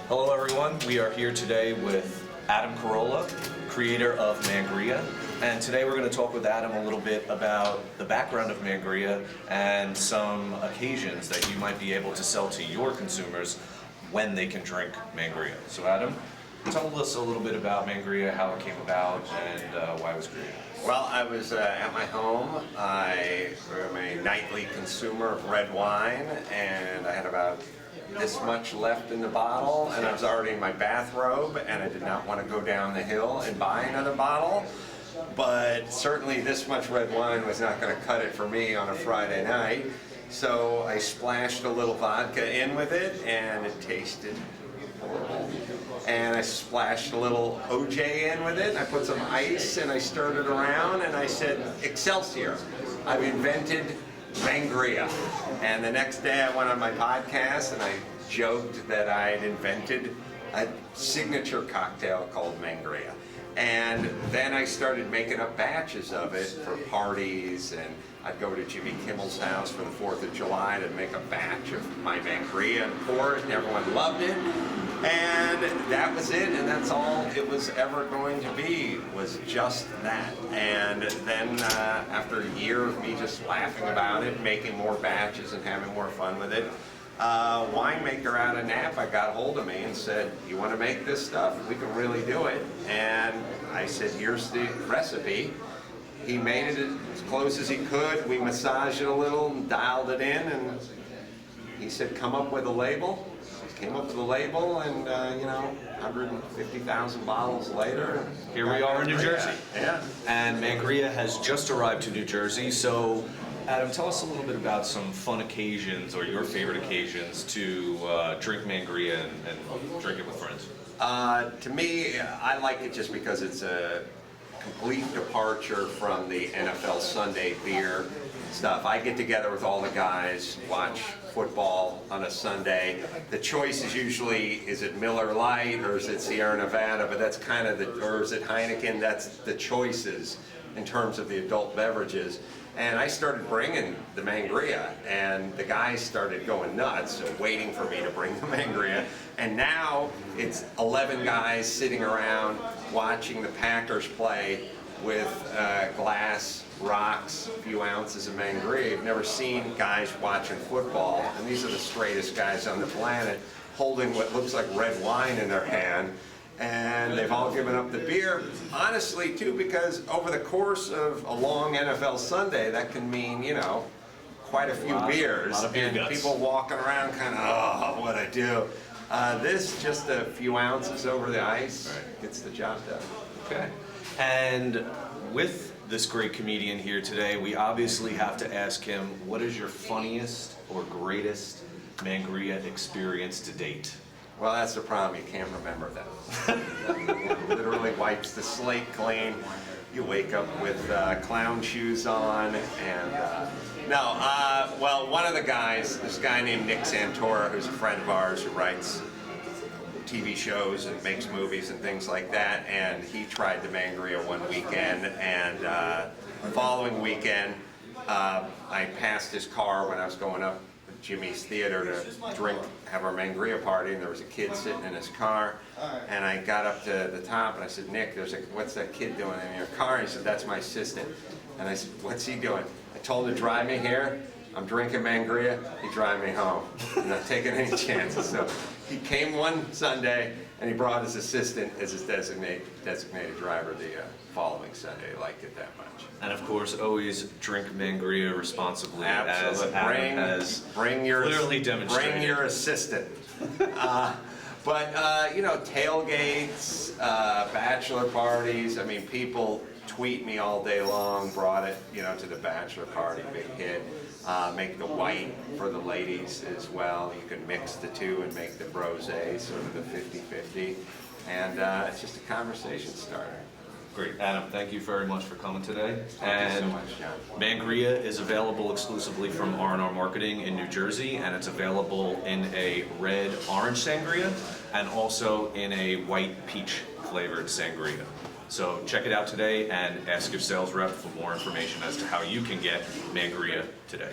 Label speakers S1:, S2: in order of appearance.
S1: Hello everyone, we are here today with Adam Carolla, creator of Mangria, and today we're going to talk with Adam a little bit about the background of Mangria and some occasions that you might be able to sell to your consumers when they can drink Mangria. So Adam, tell us a little bit about Mangria, how it came about, and why it was created.
S2: Well, I was at my home. I am a nightly consumer of red wine, and I had about this much left in the bottle, and I was already in my bathrobe, and I did not want to go down the hill and buy another bottle. But certainly this much red wine was not going to cut it for me on a Friday night. So I splashed a little vodka in with it, and it tasted horrible. And I splashed a little OJ in with it, and I put some ice, and I stirred it around, and I said, Excelsior, I've invented Mangria. And the next day I went on my podcast, and I joked that I had invented a signature cocktail called Mangria. And then I started making up batches of it for parties, and I'd go to Jimmy Kimmel's house for the 4th of July to make a batch of my Mangria and pour it, and everyone loved it. And that was it, and that's all it was ever going to be, was just that. And then after a year of me just laughing about it, making more batches and having more fun with it, a winemaker out of Napa got hold of me and said, you want to make this stuff? We can really do it. And I said, here's the recipe. He made it as close as he could. We massaged it a little and dialed it in, and he said, come up with a label. Came up with a label, and 150,000 bottles later,
S1: Here we are in New Jersey.
S2: Yeah.
S1: And Mangria has just arrived to New Jersey, so Adam, tell us a little bit about some fun occasions or your favorite occasions to drink Mangria and drink it with friends.
S2: To me, I like it just because it's a complete departure from the NFL Sunday beer stuff. I get together with all the guys, watch football on a Sunday. The choice is usually, is it Miller Lite or is it Sierra Nevada, but that's kind of or is it Heineken? That's the choices in terms of the adult beverages. And I started bringing the Mangria, and the guys started going nuts, so waiting for me to bring the Mangria. And now it's 11 guys sitting around watching the Packers play with glass, rocks, a few ounces of Mangria. You've never seen guys watching football, and these are the straightest guys on the planet, holding what looks like red wine in their hand. And they've all given up the beer, honestly, too, because over the course of a long NFL Sunday, that can mean, quite a few beers. And people walking around kind of, oh, what'd I do? This, just a few ounces over the ice, gets the job done.
S1: Okay. And with this great comedian here today, we obviously have to ask him, what is your funniest or greatest Mangria experience to date?
S2: Well, that's the problem. You can't remember them. It literally wipes the slate clean. You wake up with clown shoes on, and well, one of the guys, this guy named Nick Santora, who's a friend of ours who writes TV shows and makes movies and things like that, and he tried the Mangria one weekend, and the following weekend, I passed his car when I was going up Jimmy's Theater to have our Mangria party, and there was a kid sitting in his car, and I got up to the top and I said, Nick, what's that kid doing in your car? And he said, that's my assistant. And I said, what's he doing? I told him to drive me here. I'm drinking Mangria. He drive me home. I'm not taking any chances. So he came one Sunday, and he brought his assistant as his designated driver the following Sunday. He liked it that much.
S1: And of course, always drink Mangria responsibly,
S2: Absolutely.
S1: as Adam has clearly demonstrated.
S2: Bring your assistant. But tailgates, bachelor parties. I mean, people tweet me all day long. Brought it, to the bachelor party, big hit. Make the white for the ladies as well. You can mix the two and make the rosé, sort of the 50-50. And it's just a conversation starter.
S1: Great. Adam, thank you very much for coming today.
S2: Thank you so much, John.
S1: Mangria is available exclusively from R&R Marketing in New Jersey, and it's available in a red-orange sangria and also in a white peach flavored sangria. So check it out today and ask your sales rep for more information as to how you can get Mangria today.